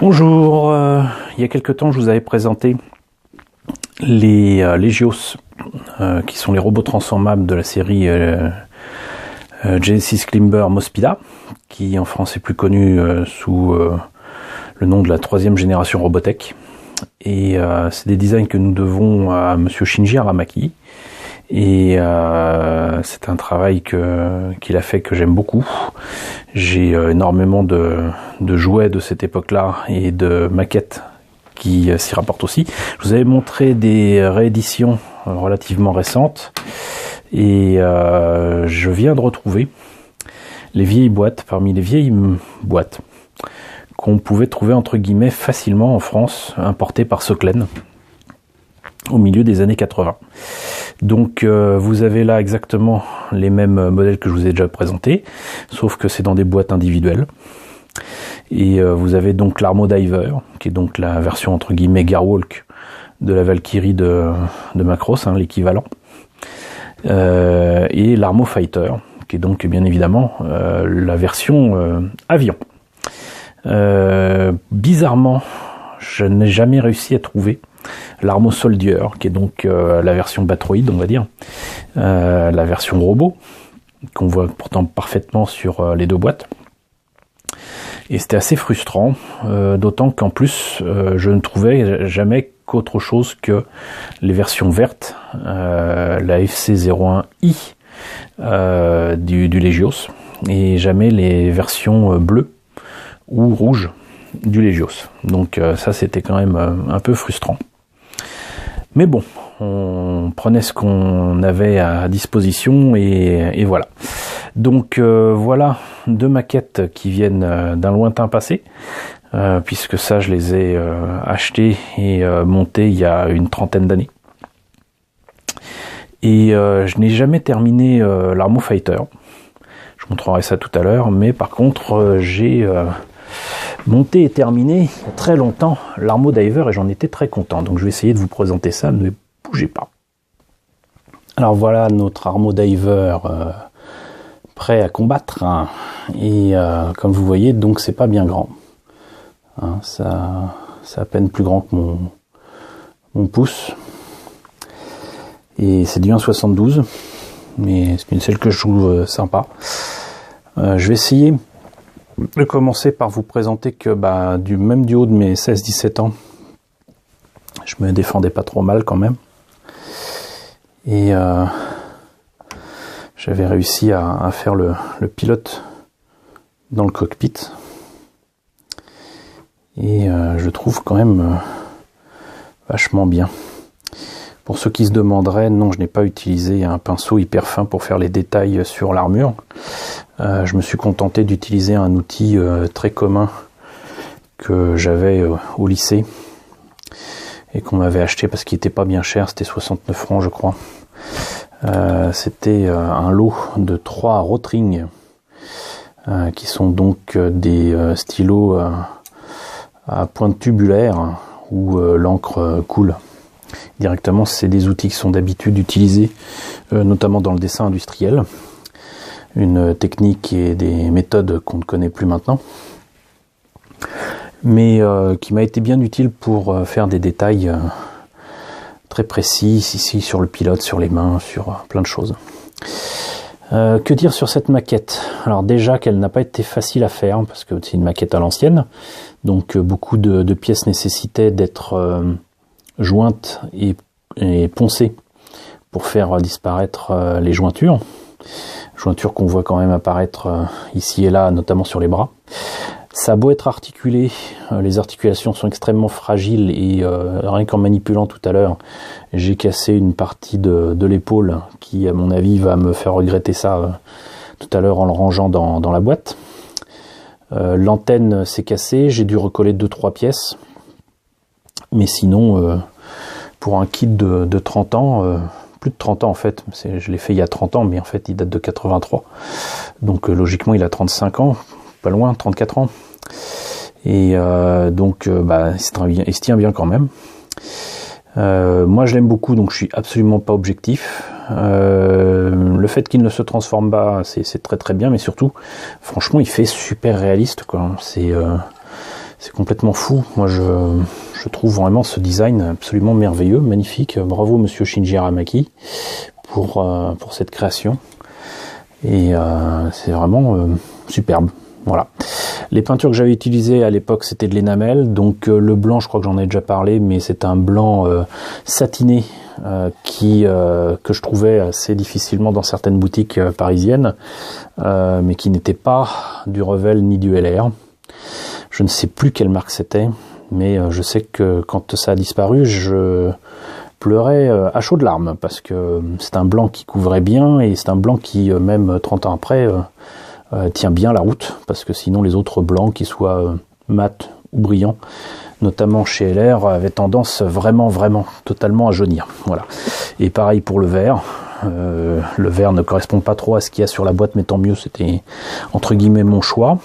Bonjour, il y a quelque temps je vous avais présenté les Legios, qui sont les robots transformables de la série Genesis Climber Mospida, qui en France est plus connu sous le nom de la 3e génération Robotech. Et c'est des designs que nous devons à monsieur Shinji Aramaki. Et c'est un travail qu'il a fait que j'aime beaucoup. J'ai énormément de jouets de cette époque-là et de maquettes qui s'y rapportent aussi. Je vous avais montré des rééditions relativement récentes et je viens de retrouver les vieilles boîtes, parmi les vieilles boîtes qu'on pouvait trouver entre guillemets facilement en France, importées par Soclen au milieu des années 80. Donc vous avez là exactement les mêmes modèles que je vous ai déjà présentés, sauf que c'est dans des boîtes individuelles. Et vous avez donc l'Armo Diver, qui est donc la version entre guillemets Gearwalk de la Valkyrie de Macross, hein, l'équivalent. Et l'Armo Fighter, qui est donc bien évidemment la version avion. Bizarrement, je n'ai jamais réussi à trouver l'Armo Soldier, qui est donc la version Batroid, on va dire, la version robot, qu'on voit pourtant parfaitement sur les deux boîtes. Et c'était assez frustrant, d'autant qu'en plus, je ne trouvais jamais qu'autre chose que les versions vertes, la FC01i du Legios, et jamais les versions bleues ou rouges du Legios. Donc ça, c'était quand même un peu frustrant. Mais bon, on prenait ce qu'on avait à disposition et voilà. Donc voilà deux maquettes qui viennent d'un lointain passé, puisque ça je les ai achetées et montées il y a une trentaine d'années. Et je n'ai jamais terminé l'Armo Fighter. Je vous montrerai ça tout à l'heure, mais par contre j'ai monté et terminé il y a très longtemps l'Armo Diver et j'en étais très content. Donc je vais essayer de vous présenter ça, ne bougez pas. Alors voilà notre Armo Diver prêt à combattre, hein. Et comme vous voyez, donc c'est pas bien grand, hein, ça c'est à peine plus grand que mon pouce, et c'est du 1,72, mais c'est une celle que je trouve sympa. Je vais essayer de commencer par vous présenter que même du haut de mes 16-17 ans, je me défendais pas trop mal quand même, et j'avais réussi à faire le pilote dans le cockpit, et je trouve quand même vachement bien. Pour ceux qui se demanderaient, non, je n'ai pas utilisé un pinceau hyper fin pour faire les détails sur l'armure. Je me suis contenté d'utiliser un outil très commun que j'avais au lycée et qu'on m'avait acheté parce qu'il n'était pas bien cher, c'était 69 francs je crois. C'était un lot de 3 Rotring, qui sont donc des stylos à pointe tubulaire où l'encre coule directement. C'est des outils qui sont d'habitude utilisés notamment dans le dessin industriel, une technique et des méthodes qu'on ne connaît plus maintenant, mais qui m'a été bien utile pour faire des détails très précis ici sur le pilote, sur les mains, sur plein de choses. Que dire sur cette maquette? Alors déjà qu'elle n'a pas été facile à faire parce que c'est une maquette à l'ancienne, donc beaucoup de pièces nécessitaient d'être jointes et poncées pour faire disparaître les jointures qu'on voit quand même apparaître ici et là, notamment sur les bras. Ça a beau être articulé, les articulations sont extrêmement fragiles et rien qu'en manipulant tout à l'heure, j'ai cassé une partie de l'épaule qui, à mon avis, va me faire regretter ça tout à l'heure en le rangeant dans la boîte. L'antenne s'est cassée, j'ai dû recoller 2-3 pièces. Mais sinon, pour un kit de 30 ans, plus de 30 ans en fait, je l'ai fait il y a 30 ans, mais en fait il date de 83. Donc logiquement il a 35 ans, pas loin, 34 ans. Et donc il se tient bien quand même. Moi je l'aime beaucoup, donc je suis absolument pas objectif. Le fait qu'il ne se transforme pas, c'est très très bien, mais surtout, franchement, il fait super réaliste, quoi. C'est complètement fou. Moi, je trouve vraiment ce design absolument merveilleux, magnifique. Bravo, monsieur Shinji Aramaki, pour cette création. Et c'est vraiment superbe. Voilà. Les peintures que j'avais utilisées à l'époque, c'était de l'énamel. Donc le blanc, je crois que j'en ai déjà parlé, mais c'est un blanc satiné que je trouvais assez difficilement dans certaines boutiques parisiennes, mais qui n'était pas du Revel ni du LR. Je ne sais plus quelle marque c'était, mais je sais que quand ça a disparu, je pleurais à chaudes larmes, parce que c'est un blanc qui couvrait bien, et c'est un blanc qui, même 30 ans après, tient bien la route, parce que sinon les autres blancs, qu'ils soient mat ou brillants, notamment chez LR, avaient tendance vraiment totalement à jaunir. Voilà. Et pareil pour le vert. Le vert ne correspond pas trop à ce qu'il y a sur la boîte, mais tant mieux, c'était entre guillemets mon choix.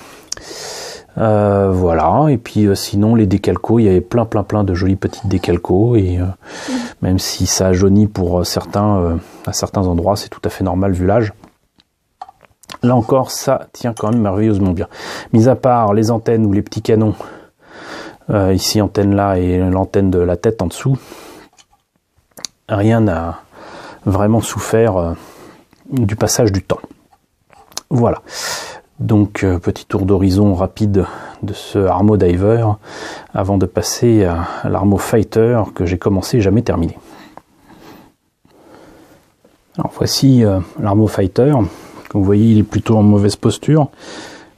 Voilà. Et puis sinon les décalcos, il y avait plein de jolis petits décalcos, et même si ça a jauni pour certains à certains endroits, c'est tout à fait normal vu l'âge. Là encore, ça tient quand même merveilleusement bien. Mis à part les antennes ou les petits canons, ici antenne là et l'antenne de la tête en dessous, rien n'a vraiment souffert du passage du temps. Voilà. Donc petit tour d'horizon rapide de ce Armo Diver avant de passer à l'Armo Fighter que j'ai commencé et jamais terminé. Alors voici l'Armo Fighter. Comme vous voyez, il est plutôt en mauvaise posture.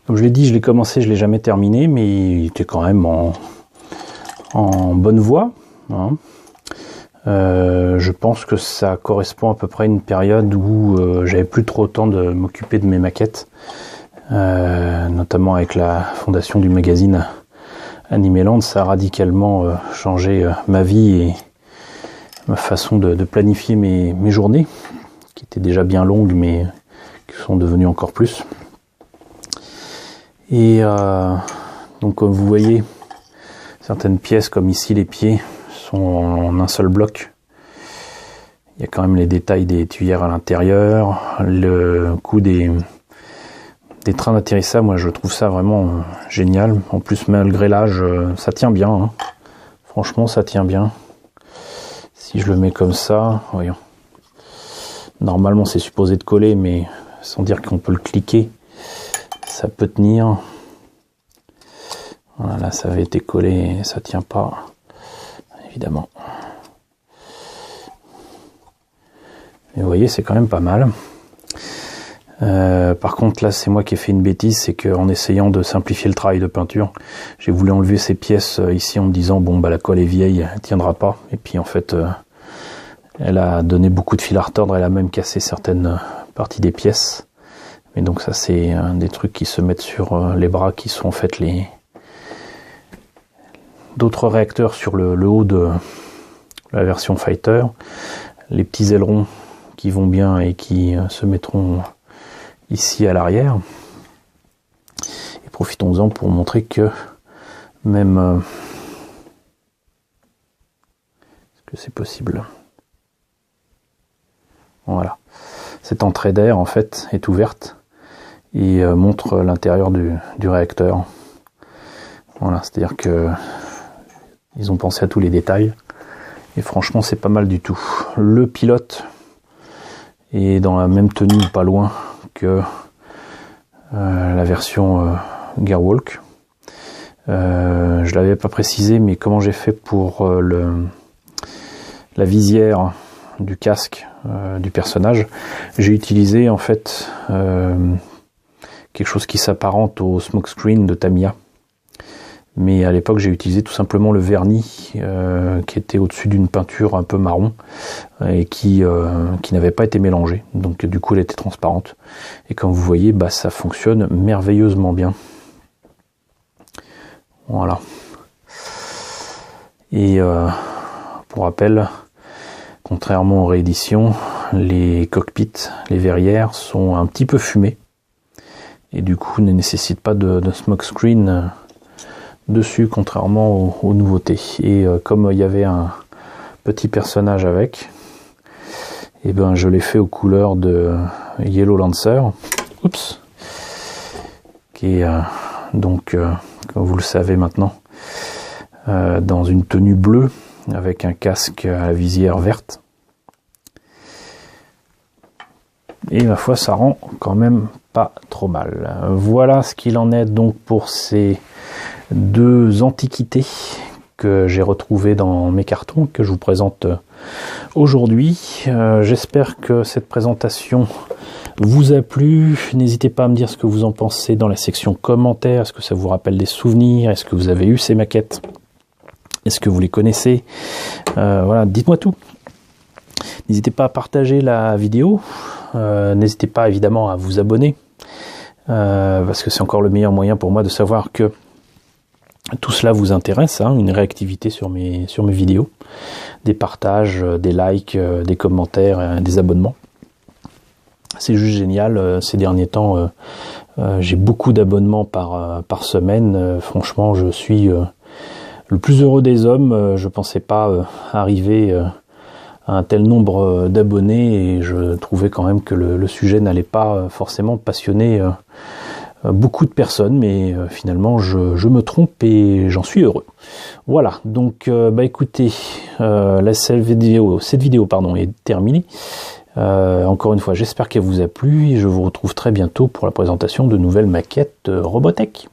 Comme je l'ai dit, je l'ai commencé, je l'ai jamais terminé, mais il était quand même en bonne voie. Hein. Je pense que ça correspond à peu près à une période où j'avais plus trop le temps de m'occuper de mes maquettes, notamment avec la fondation du magazine Animeland. Ça a radicalement changé ma vie et ma façon de planifier mes journées, qui étaient déjà bien longues, mais qui sont devenus encore plus. Et donc comme vous voyez, certaines pièces comme ici les pieds sont en un seul bloc. Il y a quand même les détails des tuyères à l'intérieur, le coup des trains d'atterrissage. Moi je trouve ça vraiment génial. En plus malgré l'âge, ça tient bien, hein. Franchement ça tient bien. Si je le mets comme ça, voyons. Normalement c'est supposé de coller, mais sans dire qu'on peut le cliquer, ça peut tenir. Voilà, là ça avait été collé et ça tient pas, évidemment. Mais vous voyez, c'est quand même pas mal. Par contre là c'est moi qui ai fait une bêtise, c'est qu'en essayant de simplifier le travail de peinture, j'ai voulu enlever ces pièces ici en me disant bon bah la colle est vieille, elle tiendra pas, et puis en fait elle a donné beaucoup de fil à retordre, elle a même cassé certaines partie des pièces. Mais donc ça c'est des trucs qui se mettent sur les bras, qui sont en fait d'autres réacteurs sur le haut de la version Fighter. Les petits ailerons qui vont bien et qui se mettront ici à l'arrière. Et profitons-en pour montrer que même est-ce que c'est possible? Voilà. Cette entrée d'air en fait est ouverte et montre l'intérieur du réacteur. Voilà, c'est-à-dire que ils ont pensé à tous les détails et franchement c'est pas mal du tout. Le pilote est dans la même tenue ou pas loin que la version Gearwalk. Je l'avais pas précisé, mais comment j'ai fait pour la visière du casque du personnage, j'ai utilisé en fait quelque chose qui s'apparente au smokescreen de Tamiya, mais à l'époque j'ai utilisé tout simplement le vernis qui était au-dessus d'une peinture un peu marron et qui n'avait pas été mélangé, donc du coup elle était transparente, et comme vous voyez bah, ça fonctionne merveilleusement bien. Voilà. Et pour rappel, contrairement aux rééditions, les cockpits, les verrières sont un petit peu fumées et du coup ne nécessitent pas de smokescreen dessus, contrairement aux nouveautés. Et comme il y avait un petit personnage avec, et ben je l'ai fait aux couleurs de Yellow Lancer, oups, qui est donc comme vous le savez maintenant, dans une tenue bleue avec un casque à la visière verte. Et ma foi, ça rend quand même pas trop mal. Voilà ce qu'il en est donc pour ces deux antiquités que j'ai retrouvées dans mes cartons, que je vous présente aujourd'hui. J'espère que cette présentation vous a plu. N'hésitez pas à me dire ce que vous en pensez dans la section commentaires. Est-ce que ça vous rappelle des souvenirs? Est-ce que vous avez eu ces maquettes? Est-ce que vous les connaissez? Voilà, dites-moi tout. N'hésitez pas à partager la vidéo. N'hésitez pas évidemment à vous abonner. Parce que c'est encore le meilleur moyen pour moi de savoir que tout cela vous intéresse, hein, une réactivité sur mes vidéos, des partages, des likes, des commentaires, des abonnements. C'est juste génial. Ces derniers temps, j'ai beaucoup d'abonnements par semaine. Franchement, je suis le plus heureux des hommes. Je pensais pas arriver à un tel nombre d'abonnés et je trouvais quand même que le sujet n'allait pas forcément passionner beaucoup de personnes, mais finalement je me trompe et j'en suis heureux. Voilà, donc écoutez, cette vidéo est terminée. Encore une fois, j'espère qu'elle vous a plu et je vous retrouve très bientôt pour la présentation de nouvelles maquettes Robotech.